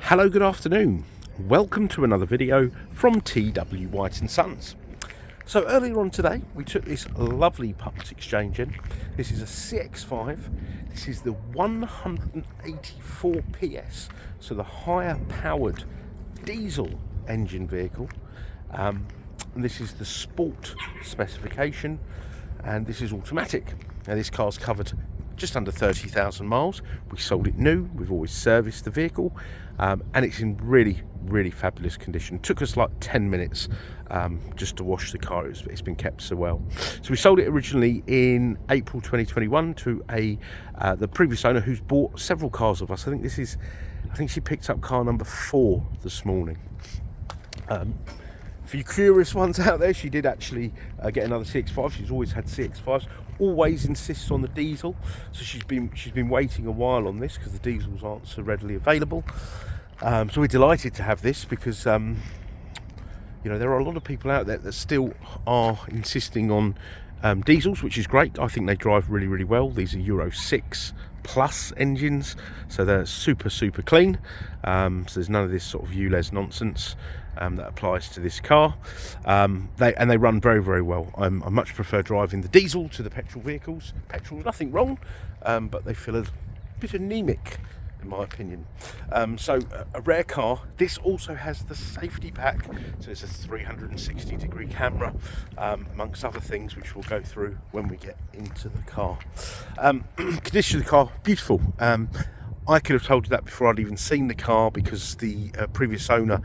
Hello, good afternoon. Welcome to another video from TW White & Sons. So earlier on today, we took this lovely part exchange in. This is a CX-5. This is the 184 PS, so the higher powered diesel engine vehicle. And this is the sport specification, and this is automatic. Now this car's covered just under 30,000 miles. We sold it new. We've always serviced the vehicle, and it's in really fabulous condition. It took us like 10 minutes just to wash the car. It's been kept so well. So we sold it originally in April 2021 to the previous owner who's bought several cars of us. I think she picked up car number 4 this morning. For you curious ones out there, she did actually get another CX-5. She's always had CX-5s. Always insists on the diesel, so she's been waiting a while on this because the diesels aren't so readily available. So we're delighted to have this because you know, there are a lot of people out there that still are insisting on diesels, which is great. I think they drive really well. These are Euro 6 plus engines, so they're super clean. So there's none of this sort of ULEZ nonsense that applies to this car. They run very well. I much prefer driving the diesel to the petrol vehicles. Petrol's nothing wrong, but they feel a bit anemic in my opinion. So a rare car. This also has the safety pack, so it's a 360 degree camera, amongst other things which we'll go through when we get into the car. Condition of the car, beautiful. I could have told you that before I'd even seen the car, because the previous owner,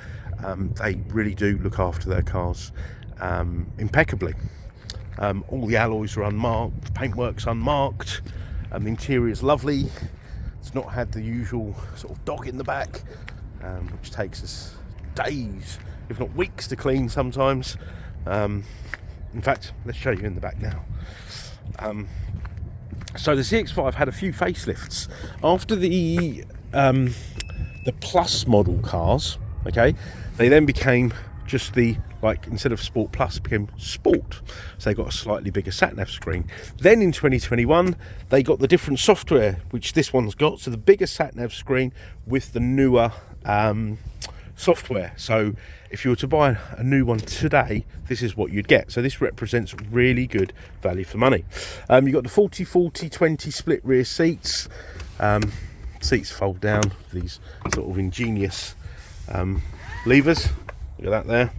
they really do look after their cars impeccably. All the alloys are unmarked, paintwork's unmarked, the interior's lovely. It's not had the usual sort of dog in the back, which takes us days, if not weeks, to clean sometimes. In fact, let's show you in the back now. So the CX-5 had a few facelifts after the Plus model cars. Okay, they then became just the, like, instead of Sport Plus, it became Sport. So they got a slightly bigger sat-nav screen. Then in 2021, they got the different software, which this one's got. So the bigger sat-nav screen with the newer software. So if you were to buy a new one today, this is what you'd get. So this represents really good value for money. You've got the 40-40-20 split rear seats. Seats fold down, these sort of ingenious levers. Look at that there.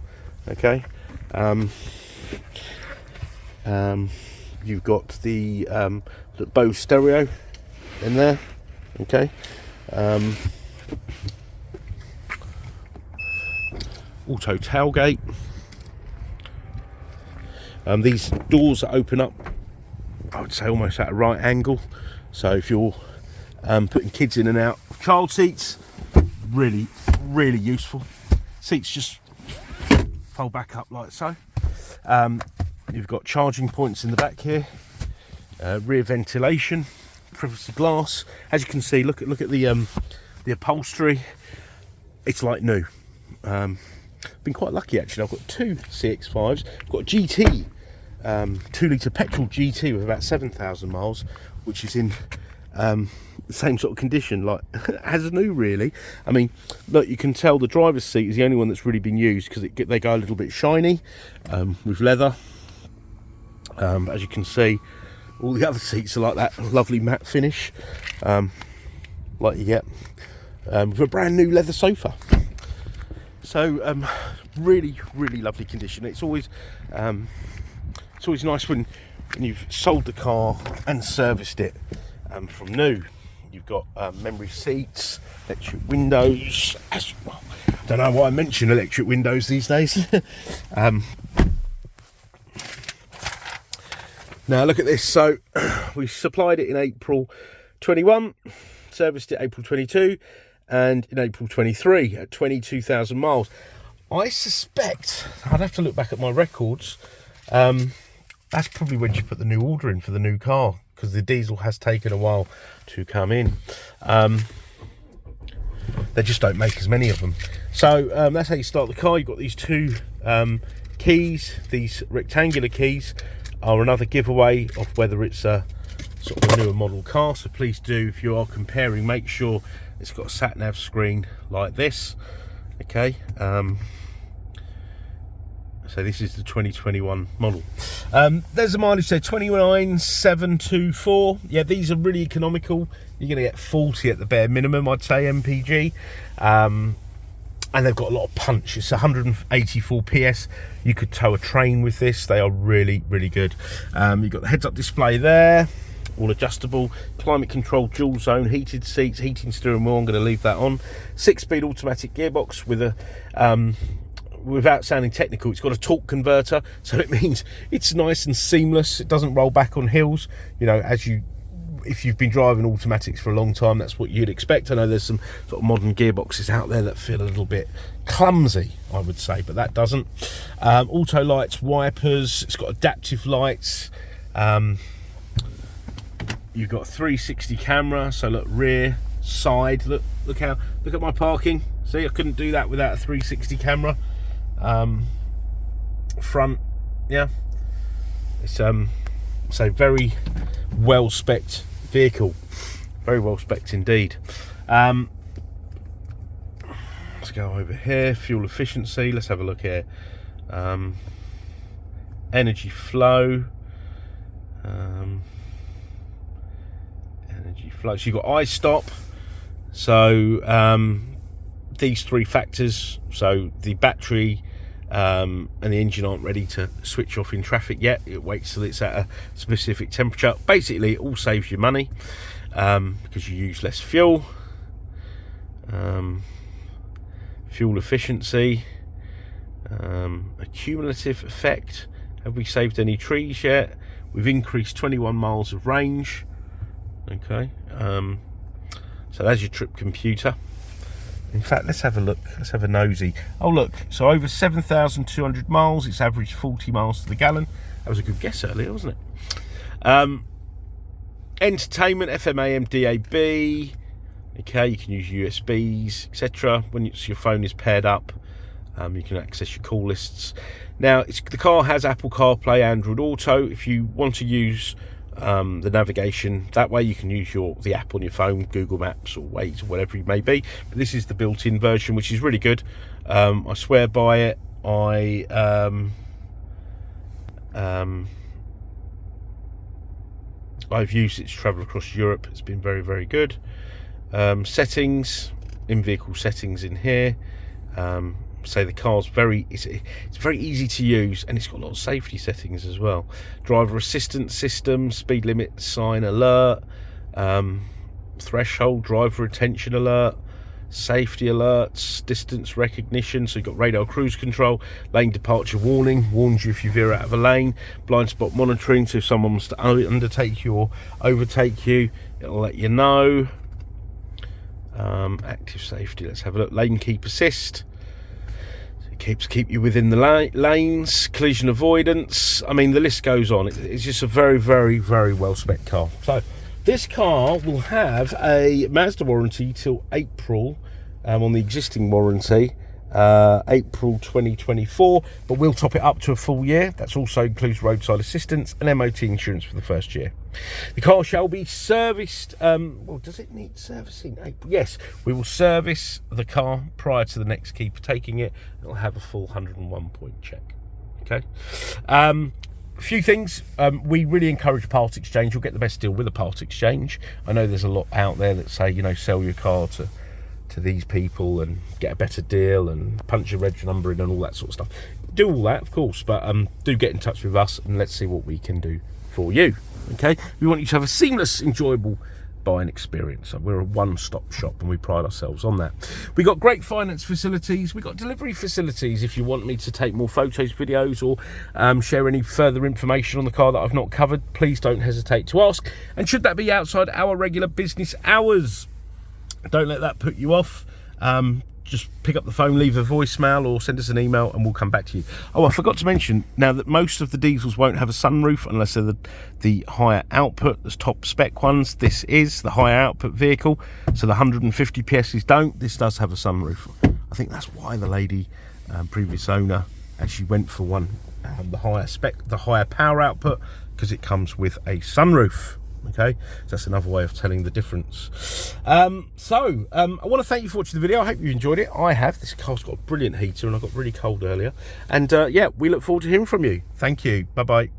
Okay. You've got the BOSE stereo in there. Okay. Auto tailgate. These doors open up, I would say, almost at a right angle. So if you're putting kids in and out of child seats, really useful. Seats just fold back up like so. You've got charging points in the back here, rear ventilation, privacy glass. As you can see, look at the upholstery. It's like new. Been quite lucky actually. I've got 2 CX-5s. I've got a GT, 2-litre petrol GT with about 7,000 miles, which is in the same sort of condition, like as new really. I mean, look, you can tell the driver's seat is the only one that's really been used because they go a little bit shiny with leather. As you can see, all the other seats are like that lovely matte finish, like you get with a brand new leather sofa. So really lovely condition. It's always nice when you've sold the car and serviced it from new. You've got memory seats, electric windows. I don't know why I mention electric windows these days. Now look at this. So we supplied it in April 21, serviced it April 22, and in April 23 at 22,000 miles. I suspect, I'd have to look back at my records, that's probably when she put the new order in for the new car, because the diesel has taken a while to come in. They just don't make as many of them. So that's how you start the car. You've got these 2 keys. These rectangular keys are another giveaway of whether it's a sort of a newer model car, so please do, if you are comparing, make sure it's got a sat nav screen like this. Okay, so this is the 2021 model. There's the mileage there, 29,724. Yeah, these are really economical. You're going to get 40 at the bare minimum, I'd say, MPG. And they've got a lot of punch. It's 184 PS. You could tow a train with this. They are really, really good. You've got the heads-up display there, all adjustable, climate control, dual zone, heated seats, heating steering wheel. I'm going to leave that on. 6-speed automatic gearbox with a without sounding technical, it's got a torque converter, so it means it's nice and seamless. It doesn't roll back on hills. You know, if you've been driving automatics for a long time, that's what you'd expect. I know there's some sort of modern gearboxes out there that feel a little bit clumsy, I would say, but that doesn't. Auto lights, wipers, it's got adaptive lights. You've got a 360 camera, so look, rear, side, look at my parking. See, I couldn't do that without a 360 camera. Front, yeah, it's so very well spec'd vehicle, very well spec'd indeed. Let's go over here, fuel efficiency, let's have a look here. Energy flow, so you've got i-stop, so these three factors, so the battery and the engine aren't ready to switch off in traffic yet. It waits till it's at a specific temperature. Basically, it all saves you money because you use less fuel. Fuel efficiency, a cumulative effect. Have we saved any trees yet? We've increased 21 miles of range. Okay, so that's your trip computer. In fact, let's have a look, let's have a nosy. Oh look, so over 7,200 miles, it's averaged 40 miles to the gallon. That was a good guess earlier, wasn't it? Entertainment, FM, AM, DAB. Okay, you can use USBs, etc. When your phone is paired up, you can access your call lists. Now, the car has Apple CarPlay, Android Auto. If you want to use the navigation that way, you can use the app on your phone, Google Maps or Waze or whatever it may be, but this is the built-in version, which is really good. I swear by it. I've used it to travel across Europe. It's been very, very good. Settings, in-vehicle settings in here. Say the car's it's very easy to use, and it's got a lot of safety settings as well. Driver assistance system, speed limit sign alert, threshold, driver attention alert, safety alerts, distance recognition. So you've got radar cruise control, lane departure warning, warns you if you veer out of a lane, blind spot monitoring, so if someone wants to undertake you or overtake you, it'll let you know. Active safety, let's have a look. Lane keep assist, keep you within the lanes. Collision avoidance, I mean, the list goes on. It's just a very, very, very well spec car. So this car will have a Mazda warranty till April, on the existing warranty, April 2024, but we'll top it up to a full year. That also includes roadside assistance and MOT insurance for the first year. The car shall be serviced. Well, does it need servicing? Yes, we will service the car prior to the next keeper taking it. It'll have a full 101 point check. Okay. A few things. We really encourage part exchange. You'll get the best deal with a part exchange. I know there's a lot out there that say, you know, sell your car to these people and get a better deal and punch your reg number in and all that sort of stuff. Do all that, of course, but do get in touch with us and let's see what we can do for you. Okay, we want you to have a seamless, enjoyable buying experience. So we're a one-stop shop and we pride ourselves on that. We got great finance facilities, we got delivery facilities. If you want me to take more photos, videos, or share any further information on the car that I've not covered, please don't hesitate to ask. And should that be outside our regular business hours, don't let that put you off. Just pick up the phone, leave a voicemail or send us an email and we'll come back to you. Oh, I forgot to mention now that most of the diesels won't have a sunroof unless they're the higher output, the top spec ones. This is the higher output vehicle, so the 150 PSs don't. This does have a sunroof. I think that's why the lady, previous owner, actually went for one, the higher spec, the higher power output, because it comes with a sunroof. Okay, so that's another way of telling the difference. I want to thank you for watching the video. I hope you enjoyed it. I have. This car's got a brilliant heater, and I got really cold earlier. And yeah, we look forward to hearing from you. Thank you. Bye bye.